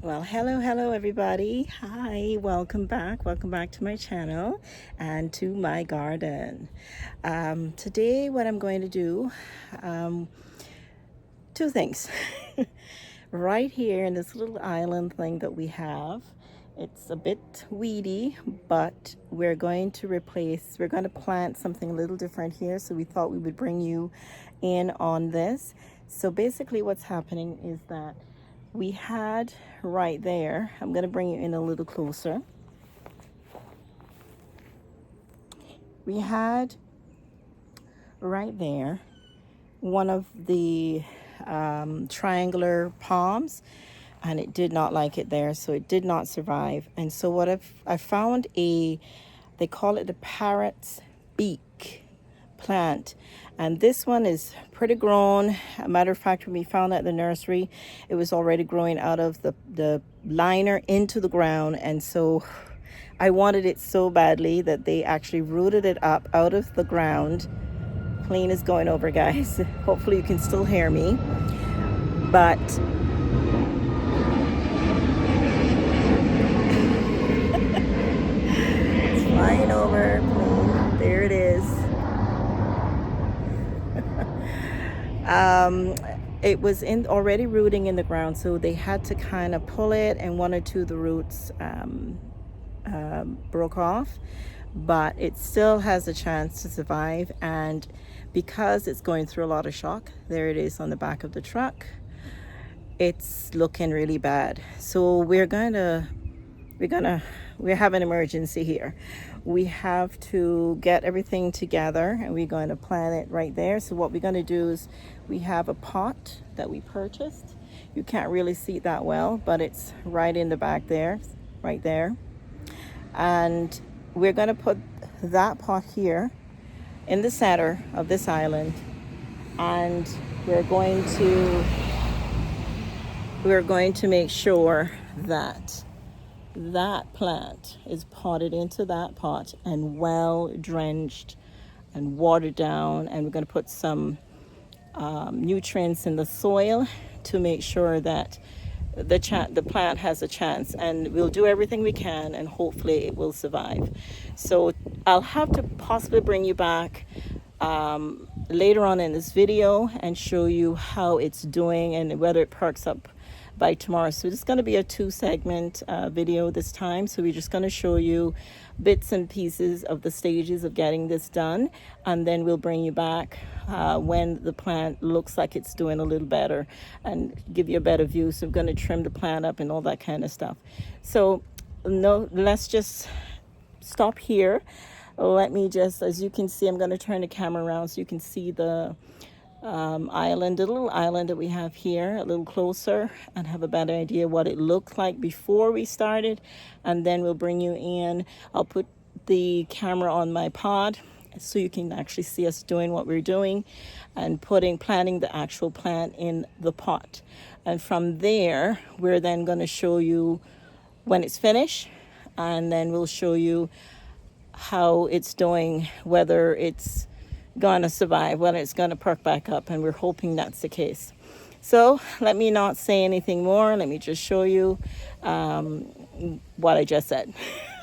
Well, hello everybody. Hi, welcome back. Welcome back to my channel and to my garden. Today, what I'm going to do, two things. Right here in this little island thing that we have, it's a bit weedy, but we're going to plant something a little different here. So we thought we would bring you in on this. So basically what's happening is that we had right there, I'm going to bring you in a little closer. We had right there one of the triangular palms, and it did not like it there, so it did not survive. And so what I found they call it the parrot's beak plant, and this one is pretty grown. A matter of fact, when we found it at the nursery, it was already growing out of the liner into the ground. And so I wanted it so badly that they actually rooted it up out of the ground. Plane is going over, guys. Hopefully you can still hear me, but it's flying over. Plane, there it is. It was already rooting in the ground, so they had to kind of pull it, and one or two of the roots broke off, but it still has a chance to survive. And because it's going through a lot of shock, there it is on the back of the truck, it's looking really bad. So we have an emergency here. We have to get everything together, and we're going to plant it right there. So what we're going to do is, we have a pot that we purchased. You can't really see it that well, but it's right in the back there, right there. And we're going to put that pot here in the center of this island, and we're going to make sure that that plant is potted into that pot and well drenched and watered down. And we're going to put some nutrients in the soil to make sure that the plant has a chance, and we'll do everything we can, and hopefully it will survive. So I'll have to possibly bring you back later on in this video and show you how it's doing and whether it perks up by tomorrow. So it's going to be a 2-segment video this time. So we're just going to show you bits and pieces of the stages of getting this done, and then we'll bring you back when the plant looks like it's doing a little better and give you a better view. So I'm going to trim the plant up and all that kind of stuff. So let's just stop here. Let me just, as you can see, I'm going to turn the camera around so you can see the island, the little island that we have here, a little closer, and have a better idea what it looked like before we started. And then we'll bring you in. I'll put the camera on my pod so you can actually see us doing what we're doing and planting the actual plant in the pot. And from there, we're then going to show you when it's finished, and then we'll show you how it's doing, whether it's gonna survive, whether it's gonna perk back up, and we're hoping that's the case. So let me not say anything more. Let me just show you what I just said.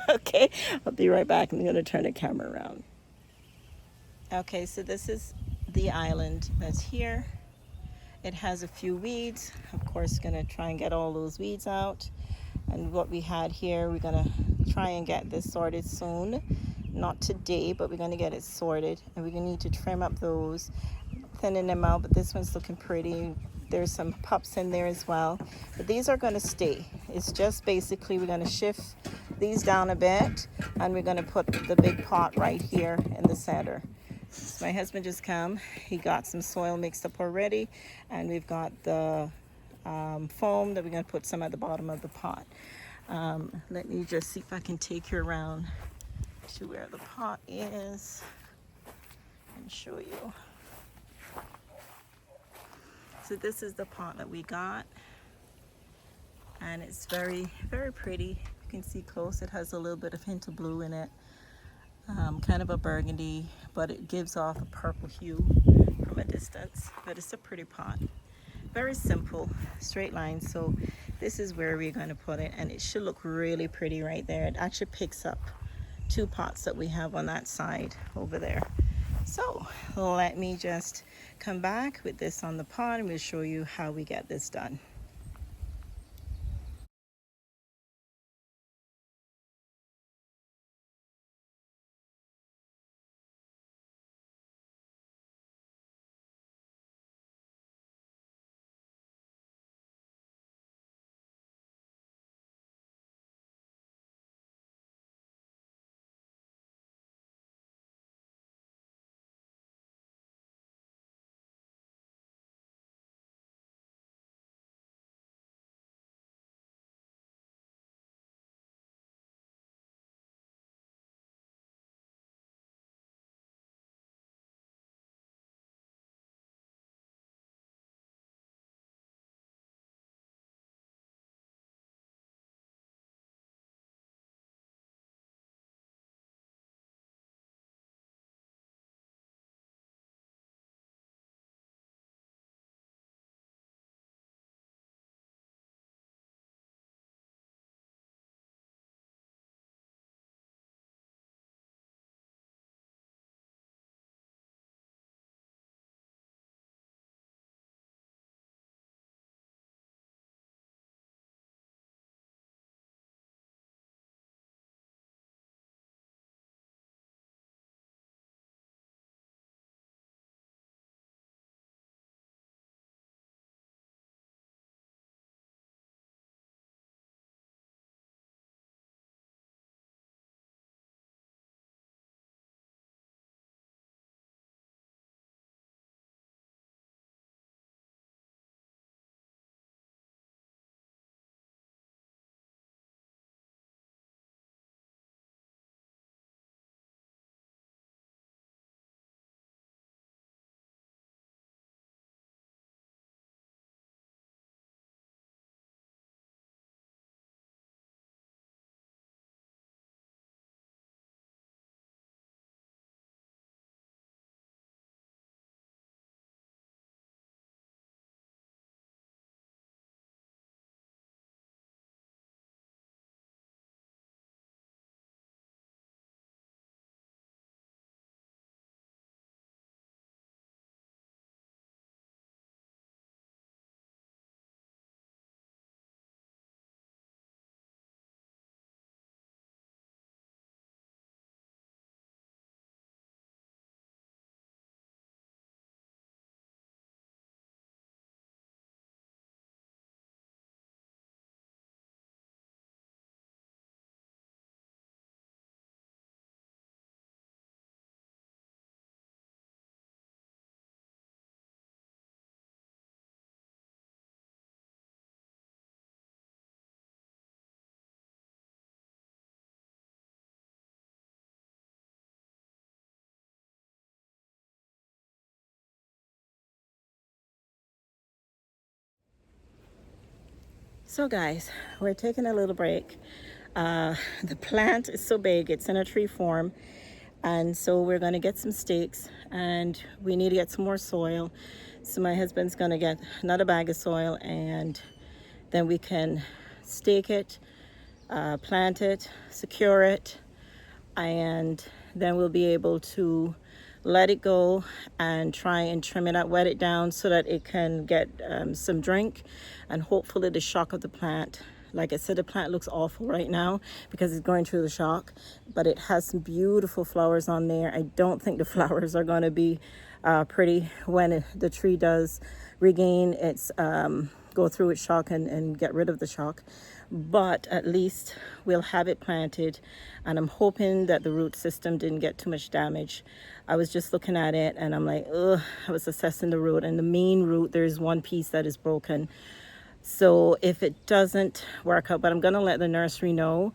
Okay, I'll be right back. I'm gonna turn the camera around. Okay, so this is the island that's here. It has a few weeds. Of course, gonna try and get all those weeds out. And what we had here, we're gonna try and get this sorted soon. Not today, but we're gonna get it sorted, and we're gonna need to trim up those, thinning them out. But this one's looking pretty. There's some pups in there as well, but these are gonna stay. It's just basically we're gonna shift these down a bit, and we're gonna put the big pot right here in the center. So my husband just come. He got some soil mixed up already, and we've got the foam that we're going to put some at the bottom of the pot. Let me just see if I can take you around to where the pot is and show you. So this is the pot that we got, and it's very, very pretty. You can see close. It has a little bit of hint of blue in it, kind of a burgundy, but it gives off a purple hue from a distance. But it's a pretty pot. very simple straight line. So this is where we're going to put it, and it should look really pretty right there. It actually picks up two pots that we have on that side over there. So let me just come back with this on the pot and we'll show you how we get this done. So guys, we're taking a little break. The plant is so big, it's in a tree form. And so we're gonna get some stakes and we need to get some more soil. So my husband's gonna get another bag of soil and then we can stake it, plant it, secure it, and then we'll be able to let it go and try and trim it out, wet it down so that it can get some drink, and hopefully the shock of the plant, like I said, the plant looks awful right now because it's going through the shock, but it has some beautiful flowers on there. I don't think the flowers are going to be pretty when the tree does regain its go through its shock and get rid of the shock, but at least we'll have it planted, and I'm hoping that the root system didn't get too much damage. I was just looking at it and I'm like, ugh, I was assessing the root, and the main root, there's one piece that is broken. So if it doesn't work out, but I'm going to let the nursery know,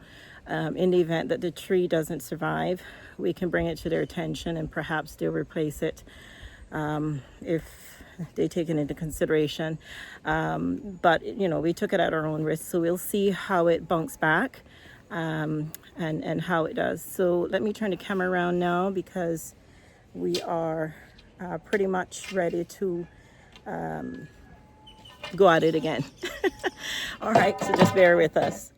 in the event that the tree doesn't survive, we can bring it to their attention and perhaps they'll replace it if they take it into consideration. But you know, we took it at our own risk, so we'll see how it bunks back and how it does. So let me turn the camera around now because we are pretty much ready to go at it again. All right, so just bear with us.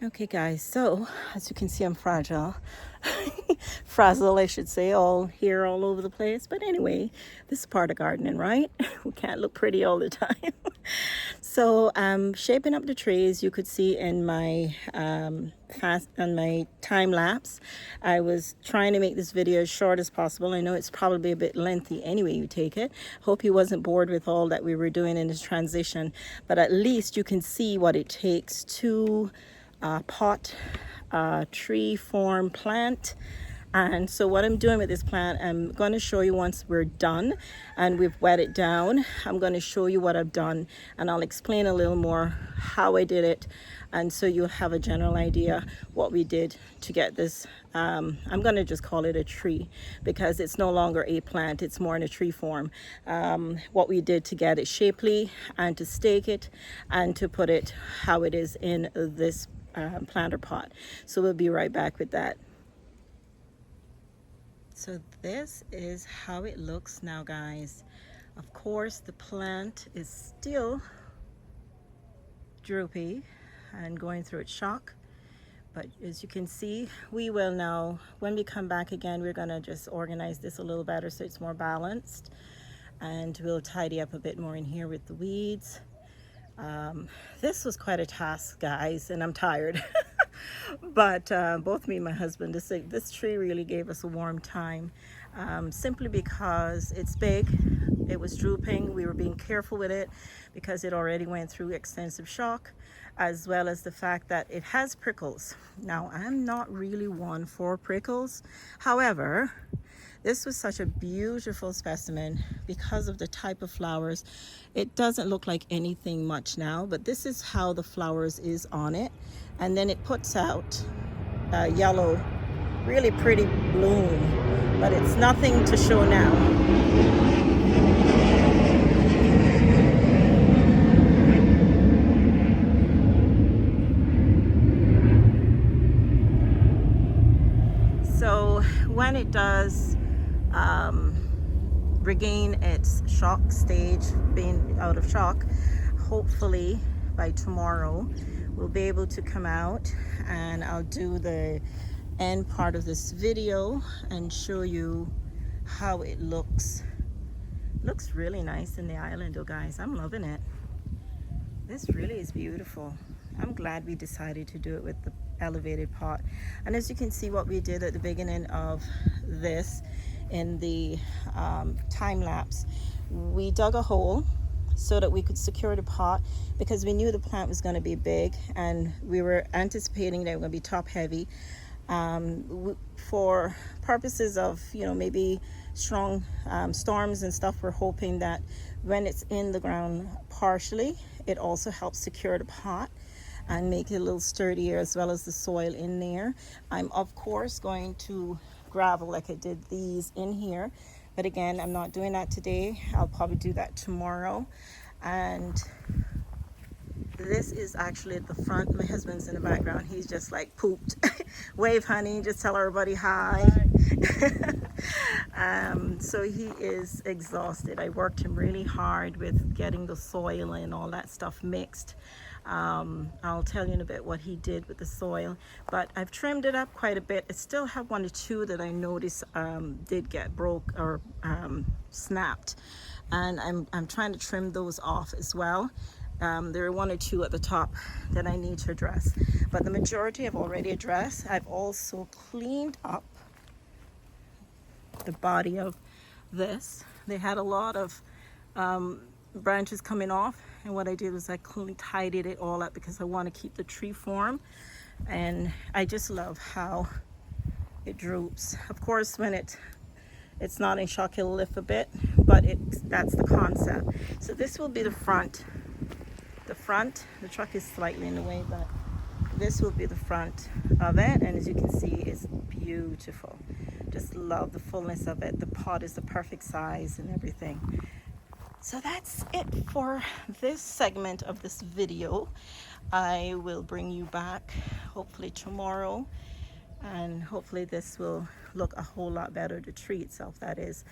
Okay guys, so as you can see, I'm fragile. Frazzle, I should say, all here all over the place. But anyway, this is part of gardening, right? We can't look pretty all the time. So shaping up the trees, you could see in my on my time lapse, I was trying to make this video as short as possible. I know it's probably a bit lengthy anyway you take it. Hope you wasn't bored with all that we were doing in this transition, but at least you can see what it takes to pot tree form plant. And so what I'm doing with this plant, I'm going to show you once we're done and we've wet it down. I'm going to show you what I've done, and I'll explain a little more how I did it, and so you'll have a general idea what we did to get this. I'm going to just call it a tree because it's no longer a plant, it's more in a tree form. What we did to get it shapely and to stake it and to put it how it is in this planter pot. So we'll be right back with that. So this is how it looks now, guys. Of course, the plant is still droopy and going through its shock. But as you can see, we will now, when we come back again, we're gonna just organize this a little better so it's more balanced. And we'll tidy up a bit more in here with the weeds. This was quite a task, guys, and I'm tired. But both me and my husband, this tree really gave us a warm time, simply because it's big, it was drooping, we were being careful with it because it already went through extensive shock, as well as the fact that it has prickles. Now, I'm not really one for prickles. However, this was such a beautiful specimen because of the type of flowers. It doesn't look like anything much now, but this is how the flowers is on it. And then it puts out a yellow, really pretty bloom, but it's nothing to show now. So when it does regain its shock stage, being out of shock, hopefully by tomorrow we'll be able to come out and I'll do the end part of this video and show you how it looks. Looks really nice in the island, oh guys. I'm loving it. This really is beautiful. I'm glad we decided to do it with the elevated pot. And as you can see, what we did at the beginning of this in the time lapse, we dug a hole so that we could secure the pot because we knew the plant was going to be big and we were anticipating that it was going to be top heavy. For purposes of, you know, maybe strong storms and stuff, we're hoping that when it's in the ground partially, it also helps secure the pot. and make it a little sturdier, as well as the soil in there. I'm of course going to gravel like I did these in here, but again, I'm not doing that today. I'll probably do that tomorrow. And this is actually at the front. My husband's in the background. He's just like pooped. Wave, honey, just tell everybody hi. So he is exhausted. I worked him really hard with getting the soil and all that stuff mixed. I'll tell you in a bit what he did with the soil, but I've trimmed it up quite a bit. I still have one or two that I noticed did get broke or snapped, and I'm trying to trim those off as well. There are one or two at the top that I need to address, but the majority I've already addressed. I've also cleaned up the body of this. They had a lot of branches coming off, and what I did was I tidied it all up because I want to keep the tree form, and I just love how it droops. Of course, when it's not in shock, it'll lift a bit, but that's the concept. So this will be the front. The truck is slightly in the way, but this will be the front of it, and as you can see, it's beautiful. Just love the fullness of it. The pot is the perfect size and everything. So that's it for this segment of this video. I will bring you back hopefully tomorrow, and hopefully this will look a whole lot better. The tree itself, that is.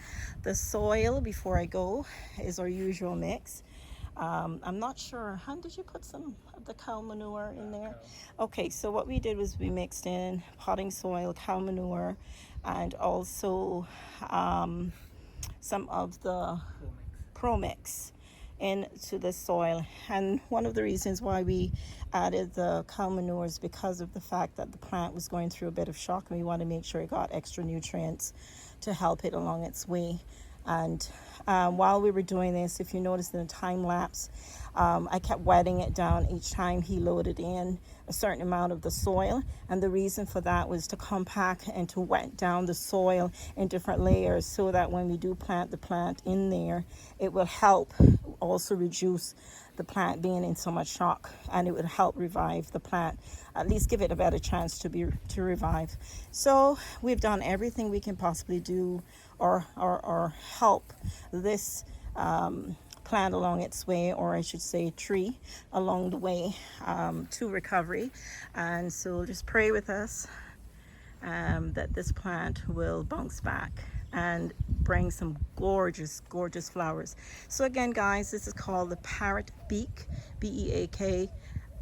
The soil, before I go, is our usual mix. I'm not sure, how did you put some of the cow manure in there? Okay, so what we did was we mixed in potting soil, cow manure, and also some of the Pro Mix into the soil. And one of the reasons why we added the cow manure is because of the fact that the plant was going through a bit of shock, and we want to make sure it got extra nutrients to help it along its way. And while we were doing this, if you notice in the time lapse, I kept wetting it down each time he loaded in a certain amount of the soil, and the reason for that was to compact and to wet down the soil in different layers, so that when we do plant the plant in there, it will help also reduce the plant being in so much shock, and it would help revive the plant, at least give it a better chance to revive. So we've done everything we can possibly do or help this plant along its way, or I should say tree along the way to recovery. And so just pray with us that this plant will bounce back and bring some gorgeous flowers. So again, guys, this is called the parrot beak, B-E-A-K,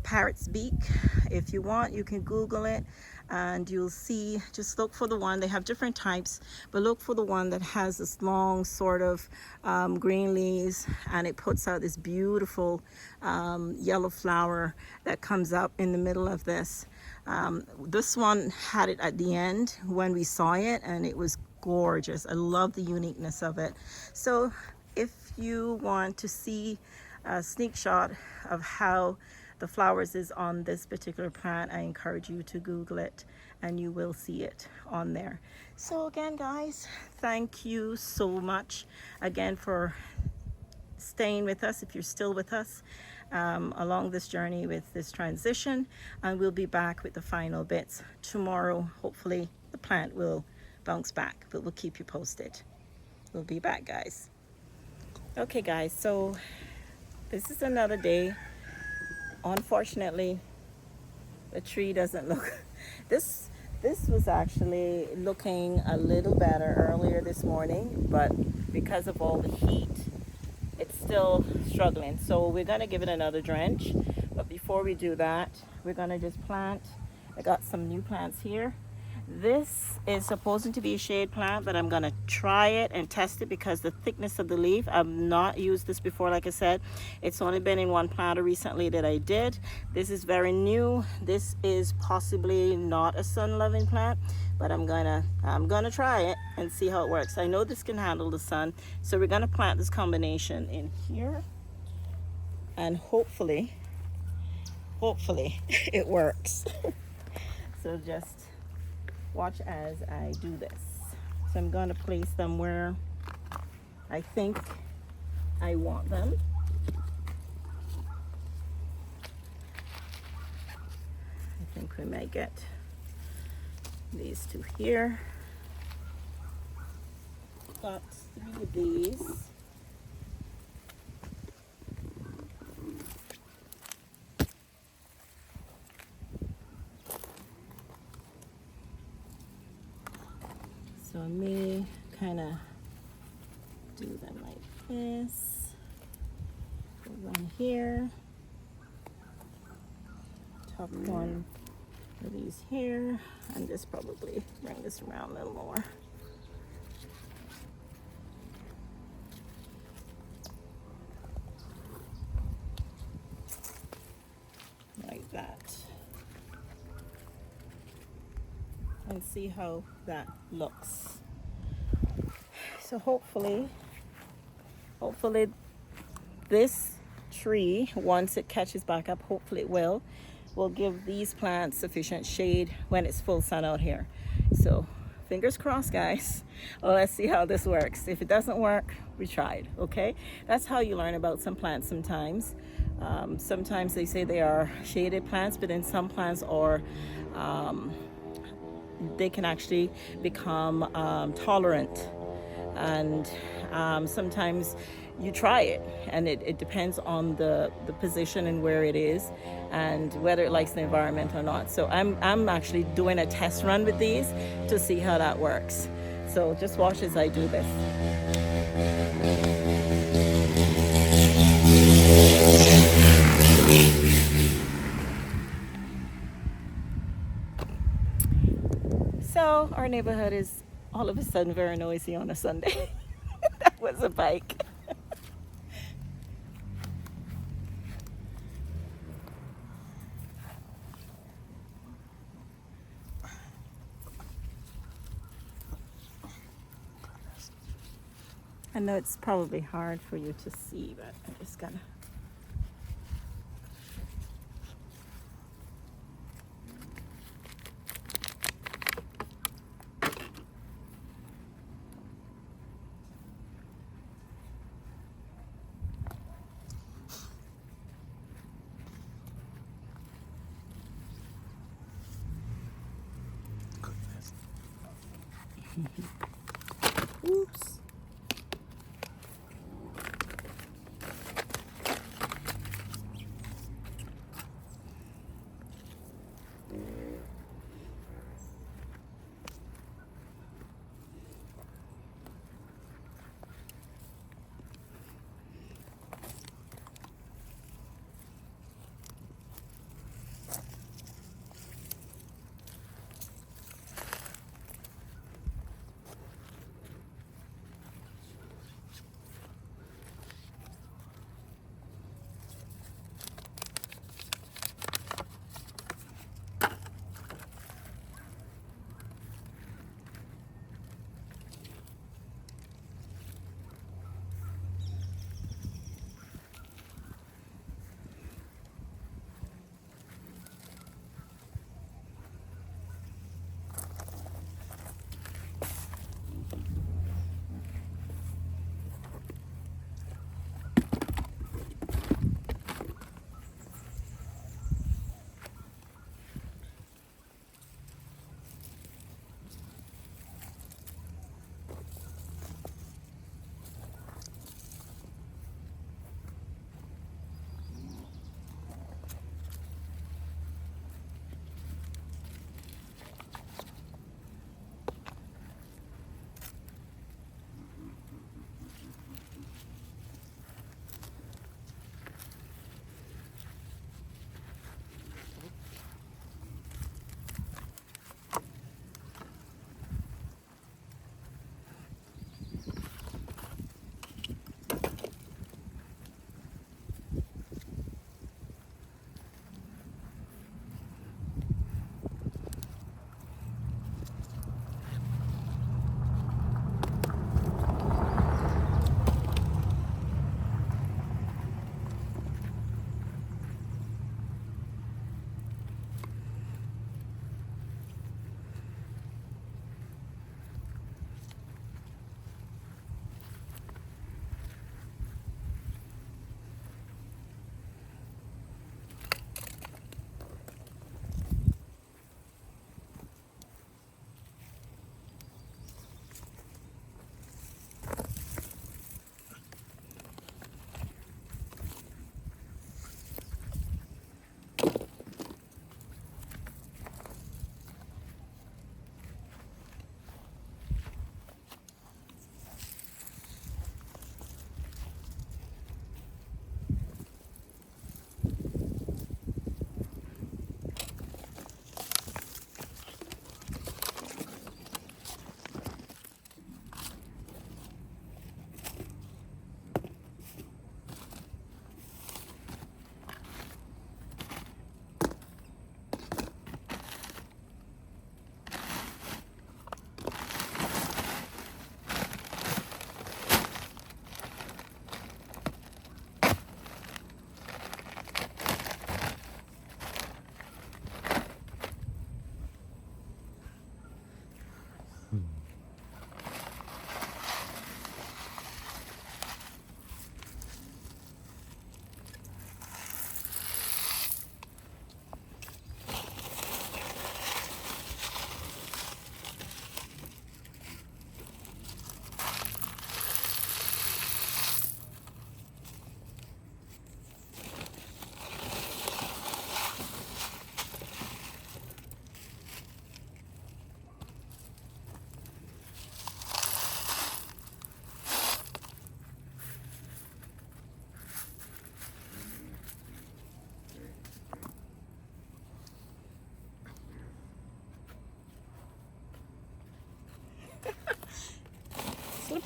parrot's beak. If you want, you can Google it and you'll see. Just look for the one. They have different types, but look for the one that has this long sort of green leaves, and it puts out this beautiful yellow flower that comes up in the middle of this. This one had it at the end when we saw it, and it was gorgeous. I love the uniqueness of it. So if you want to see a sneak shot of how the flowers is on this particular plant, I encourage you to Google it, and you will see it on there. So again, guys, thank you so much again for staying with us, if you're still with us along this journey with this transition, and we'll be back with the final bits tomorrow. Hopefully the plant will bounce back, but we'll keep you posted. We'll be back, guys. Okay, guys, so this is another day. Unfortunately, the tree doesn't look this was actually looking a little better earlier this morning, but because of all the heat, it's still struggling. So we're going to give it another drench, but before we do that, we're going to just plant. I got some new plants here. This is supposed to be a shade plant, but I'm going to try it and test it because the thickness of the leaf, I've not used this before. Like I said, it's only been in one planter recently that I did. This is very new. This is possibly not a sun-loving plant, but I'm gonna try it and see how it works. I know this can handle the sun, so we're gonna plant this combination in here, and hopefully it works. So just watch as I do this. So I'm going to place them where I think I want them. we may get these two here. Got 3 of these. So I may kind of do them like this. Put one here. Top one of these here, and just probably bring this around a little more. Like that. And see how that looks. So hopefully this tree, once it catches back up, hopefully it will give these plants sufficient shade when it's full sun out here. So fingers crossed, guys. Well, let's see how this works. If it doesn't work, we tried. Okay, that's how you learn about some plants sometimes. Sometimes they say they are shaded plants, but then some plants are they can actually become tolerant, and sometimes you try it, and it depends on the position and where it is and whether it likes the environment or not. So I'm actually doing a test run with these to see how that works. So just watch as I do this. So our neighborhood is all of a sudden very noisy on a Sunday. That was a bike. I know it's probably hard for you to see, but I'm just gonna. Oops.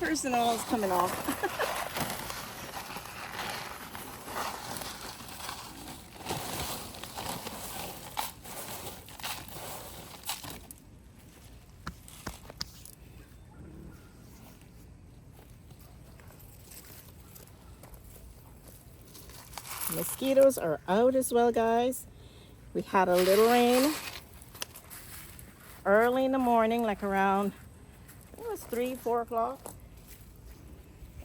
papers and all is coming off. Mosquitoes are out as well, guys. We had a little rain early in the morning, like around, I think it was 3, 4 o'clock.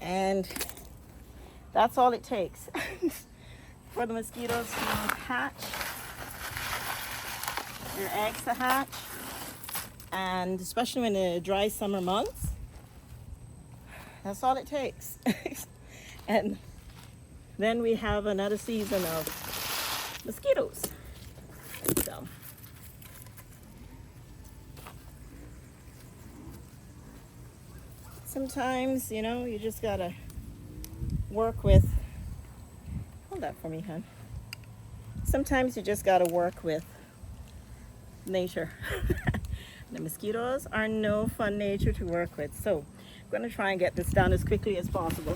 And that's all it takes for the mosquitoes to hatch, their eggs to hatch. And especially in the dry summer months, that's all it takes. And then we have another season of mosquitoes. So sometimes, you know, you just gotta work with, hold that for me, hon. Sometimes you just gotta work with nature. The mosquitoes are no fun nature to work with. So I'm gonna try and get this done as quickly as possible.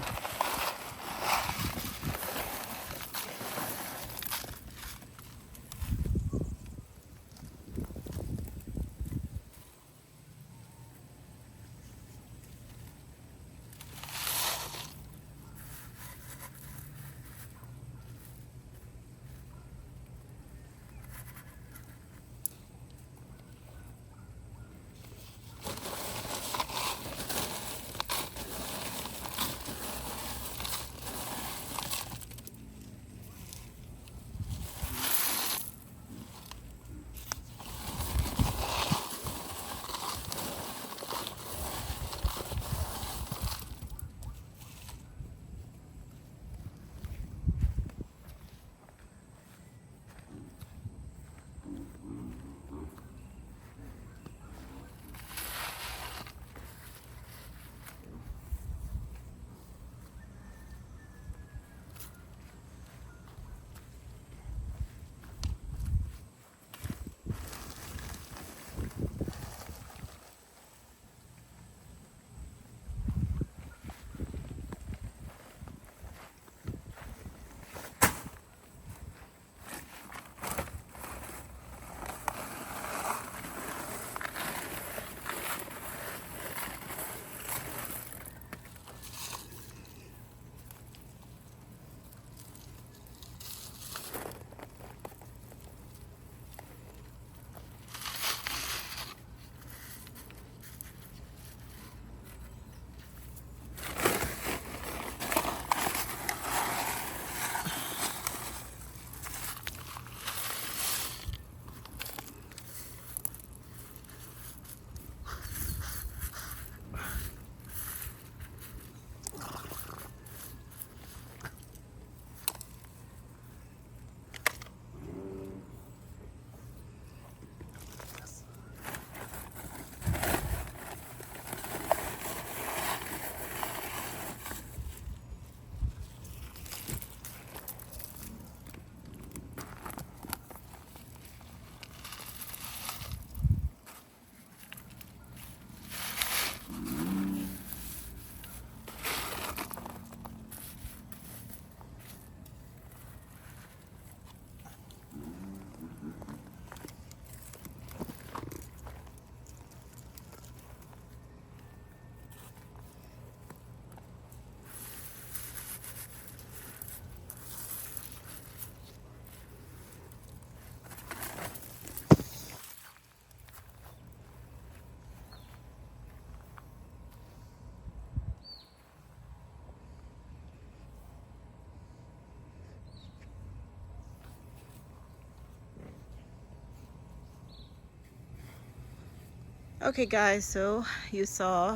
Okay guys, so you saw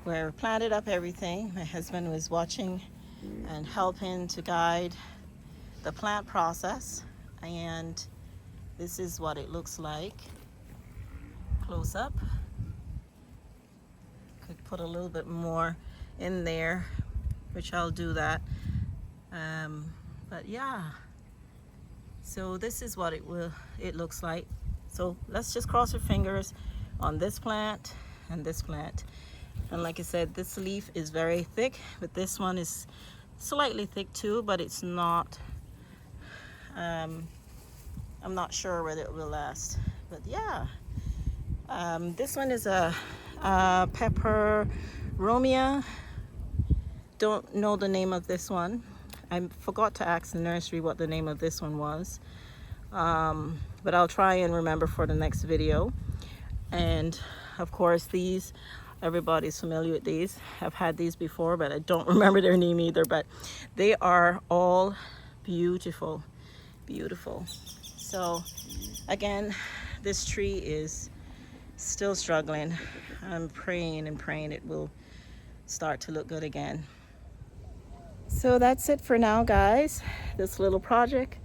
where I planted up everything. My husband was watching and helping to guide the plant process, and this is what it looks like close up. Could put a little bit more in there, which I'll do that, but yeah, so this is what it looks like. So let's just cross our fingers on this plant and this plant. And like I said, this leaf is very thick, but this one is slightly thick too, but it's not, I'm not sure whether it will last. But yeah, this one is a pepper Romia. Don't know the name of this one. I forgot to ask the nursery what the name of this one was. But I'll try and remember for the next video. And of course these, everybody's familiar with these. I've had these before, but I don't remember their name either. But they are all beautiful, beautiful. So again, this tree is still struggling. I'm praying and praying it will start to look good again. So that's it for now, guys. This little project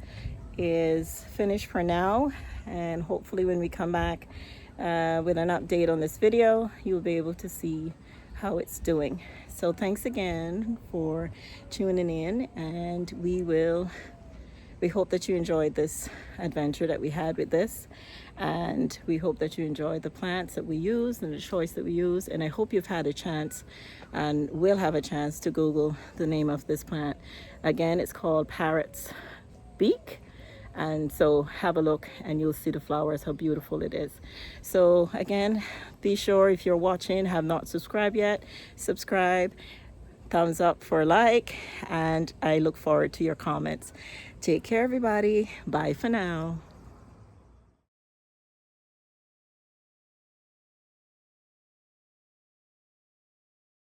is finished for now, and hopefully when we come back with an update on this video, you'll be able to see how it's doing. So thanks again for tuning in, and we hope that you enjoyed this adventure that we had with this, and we hope that you enjoyed the plants that we use and the choice that we use. And I hope you've had a chance and will have a chance to Google the name of this plant. Again, it's called parrot's beak. And so have a look and you'll see the flowers, how beautiful it is. So again, be sure, if you're watching, have not subscribed yet, subscribe, thumbs up for a like, and I look forward to your comments. Take care, everybody. Bye for now.